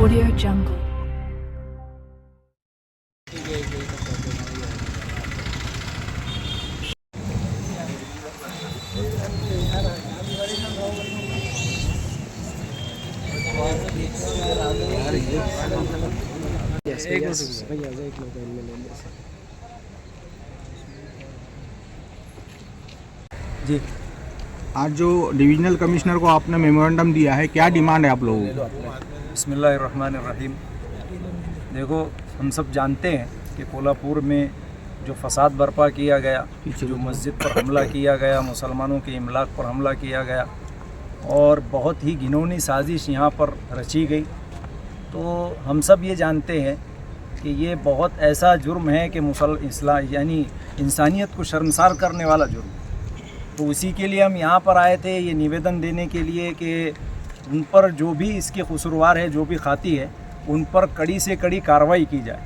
Audio Jungle. जी, आज जो divisional commissioner को आपने मेमोरेंडम दिया है, क्या डिमांड है आप लोगों की? बिस्मिल्लाहिर्रहमानिर्रहीम। देखो, हम सब जानते हैं कि कोल्हापुर में जो फसाद बर्पा किया गया, जो मस्जिद पर हमला किया गया, मुसलमानों के इमलाक पर हमला किया गया और बहुत ही घिनौनी साजिश यहाँ पर रची गई, तो हम सब ये जानते हैं कि ये बहुत ऐसा जुर्म है कि यानी इंसानियत को शर्मसार करने वाला जुर्म। तो उसी के लिए हम यहाँ पर आए थे, ये निवेदन देने के लिए कि उन पर जो भी इसके कसूरवार है, जो भी खाती है, उन पर कड़ी से कड़ी कार्रवाई की जाए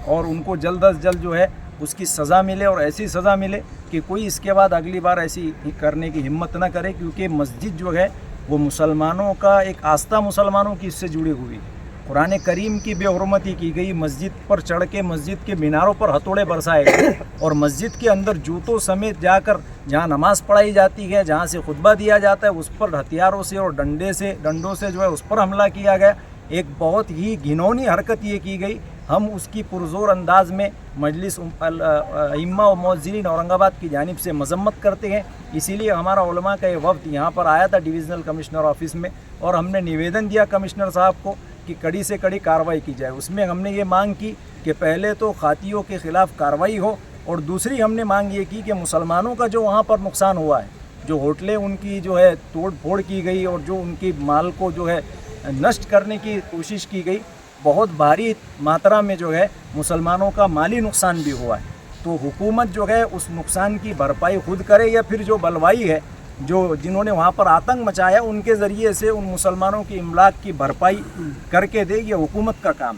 और उनको जल्द अज जल्द जो है उसकी सज़ा मिले और ऐसी सज़ा मिले कि कोई इसके बाद अगली बार ऐसी करने की हिम्मत ना करे, क्योंकि मस्जिद जो है वो मुसलमानों का एक आस्था, मुसलमानों की इससे जुड़ी हुई। कुरान करीम की बेहुरमती की गई, मस्जिद पर चढ़ के मस्जिद के मीनारों पर हथौड़े बरसाए गए और मस्जिद के अंदर जूतों समेत जाकर जहाँ नमाज़ पढ़ाई जाती है, जहाँ से खुतबा दिया जाता है, उस पर हथियारों से और डंडों से जो है उस पर हमला किया गया। एक बहुत ही घिनौनी हरकत ये की गई। हम उसकी पुरजोर अंदाज में मजलिस इम्मा व मौज़िनीन औरंगाबाद की जानिब से मजम्मत करते हैं। इसीलिए हमारा उलमा का ये वफ्द यहाँ पर आया था डिविज़नल कमिश्नर ऑफिस में और हमने निवेदन दिया कमिश्नर साहब को कि कड़ी से कड़ी कार्रवाई की जाए। उसमें हमने ये मांग की कि पहले तो खातियों के ख़िलाफ़ कार्रवाई हो और दूसरी हमने मांग ये की कि मुसलमानों का जो वहाँ पर नुकसान हुआ है, जो होटलें उनकी जो है तोड़ फोड़ की गई और जो उनकी माल को जो है नष्ट करने की कोशिश की गई, बहुत भारी मात्रा में जो है मुसलमानों का माली नुकसान भी हुआ है। तो हुकूमत जो है उस नुकसान की भरपाई खुद करे या फिर जो बलवाई है, जो जिन्होंने वहाँ पर आतंक मचाया, उनके ज़रिए से उन मुसलमानों की इमलाक की भरपाई करके दे। ये हुकूमत का काम।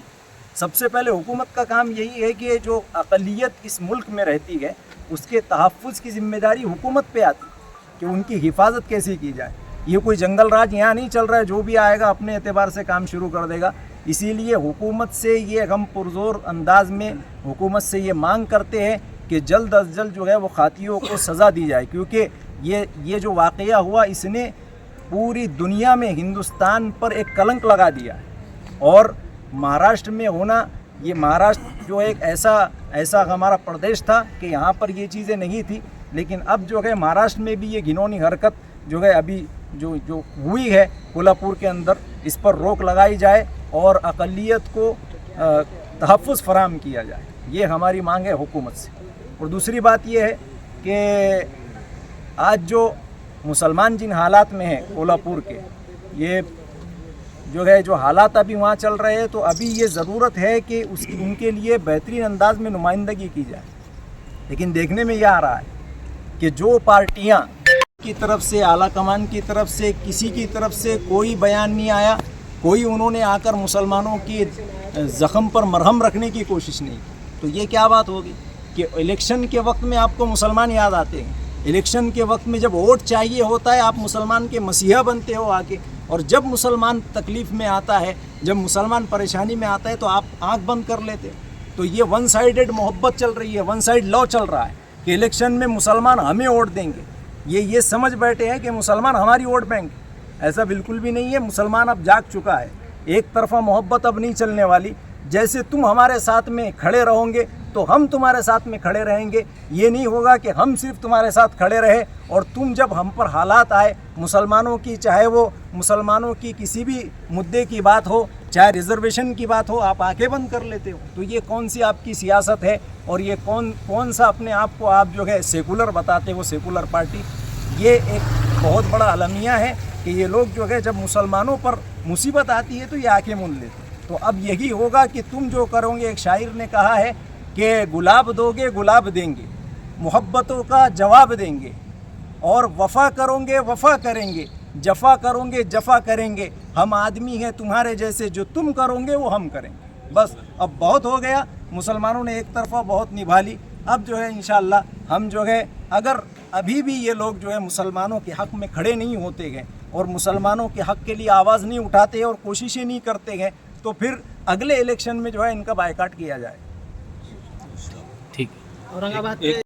सबसे पहले हुकूमत का काम यही है कि जो अक़लियत इस मुल्क में रहती है उसके तहफ़्फ़ुज़ की ज़िम्मेदारी हुकूमत पे आती कि उनकी हिफाजत कैसे की जाए। ये कोई जंगल राज यहाँ नहीं चल रहा है, जो भी आएगा अपने एतबार से काम शुरू कर देगा। इसीलिए हुकूमत से ये हम पुरजोर अंदाज में हुकूमत से ये मांग करते हैं कि जल्द अज जल्द जो है वो खातियों को सज़ा दी जाए, क्योंकि ये जो वाक़या हुआ इसने पूरी दुनिया में हिंदुस्तान पर एक कलंक लगा दिया है। और महाराष्ट्र में होना, ये महाराष्ट्र जो एक ऐसा हमारा प्रदेश था कि यहाँ पर ये चीज़ें नहीं थी, लेकिन अब जो है महाराष्ट्र में भी ये घिनौनी हरकत जो है अभी जो हुई है कोल्हापुर के अंदर, इस पर रोक लगाई जाए और अक़लियत को तहफ़्फ़ुज़ फराहम किया जाए। ये हमारी मांग है हुकूमत से। और दूसरी बात ये है कि आज जो मुसलमान जिन हालात में हैं कोल्हापुर के, ये जो है जो हालात अभी वहाँ चल रहे हैं, तो अभी ये ज़रूरत है कि उनके लिए बेहतरीन अंदाज में नुमाइंदगी की जाए। लेकिन देखने में यह आ रहा है कि जो पार्टियाँ की तरफ से, आला कमान की तरफ से, किसी की तरफ से कोई बयान नहीं आया, कोई उन्होंने आकर मुसलमानों की ज़ख़म पर मरहम रखने की कोशिश नहीं की। तो ये क्या बात होगी कि इलेक्शन के वक्त में आपको मुसलमान याद आते हैं, इलेक्शन के वक्त में जब वोट चाहिए होता है आप मुसलमान के मसीहा बनते हो आके, और जब मुसलमान तकलीफ़ में आता है, जब मुसलमान परेशानी में आता है तो आप आंख बंद कर लेते हो। तो ये वन साइडेड मोहब्बत चल रही है, वन साइड लॉ चल रहा है कि इलेक्शन में मुसलमान हमें वोट देंगे। ये समझ बैठे हैं कि मुसलमान हमारी वोट बैंक। ऐसा बिल्कुल भी नहीं है। मुसलमान अब जाग चुका है, एक तरफा मोहब्बत अब नहीं चलने वाली। जैसे तुम हमारे साथ में खड़े रहोगे तो हम तुम्हारे साथ में खड़े रहेंगे। ये नहीं होगा कि हम सिर्फ तुम्हारे साथ खड़े रहे और तुम जब हम पर हालात आए मुसलमानों की, चाहे वो मुसलमानों की किसी भी मुद्दे की बात हो, चाहे रिजर्वेशन की बात हो, आप आंखें बंद कर लेते हो। तो ये कौन सी आपकी सियासत है और ये कौन सा अपने आप को आप जो है सेकुलर बताते हो, सेकुलर पार्टी। ये एक बहुत बड़ा अलमिया है कि ये लोग जो है जब मुसलमानों पर मुसीबत आती है तो ये आंखें मूंद लेते हैं। तो अब यही होगा कि तुम जो करोगे, एक शायर ने कहा है कि गुलाब दोगे गुलाब देंगे, मोहब्बतों का जवाब देंगे, और वफ़ा करोगे वफ़ा करेंगे, जफ़ा करोगे जफ़ा करेंगे। हम आदमी हैं तुम्हारे जैसे, जो तुम करोगे वो हम करेंगे। बस अब बहुत हो गया। मुसलमानों ने एक तरफा बहुत निभा ली, अब जो है इंशाअल्लाह हम जो है, अगर अभी भी ये लोग जो है मुसलमानों के हक़ में खड़े नहीं होते गए और मुसलमानों के हक़ के लिए आवाज़ नहीं उठाते और कोशिशें नहीं करते गए, तो फिर अगले इलेक्शन में जो है इनका बायकॉट किया जाए। ठीक। औरंगाबाद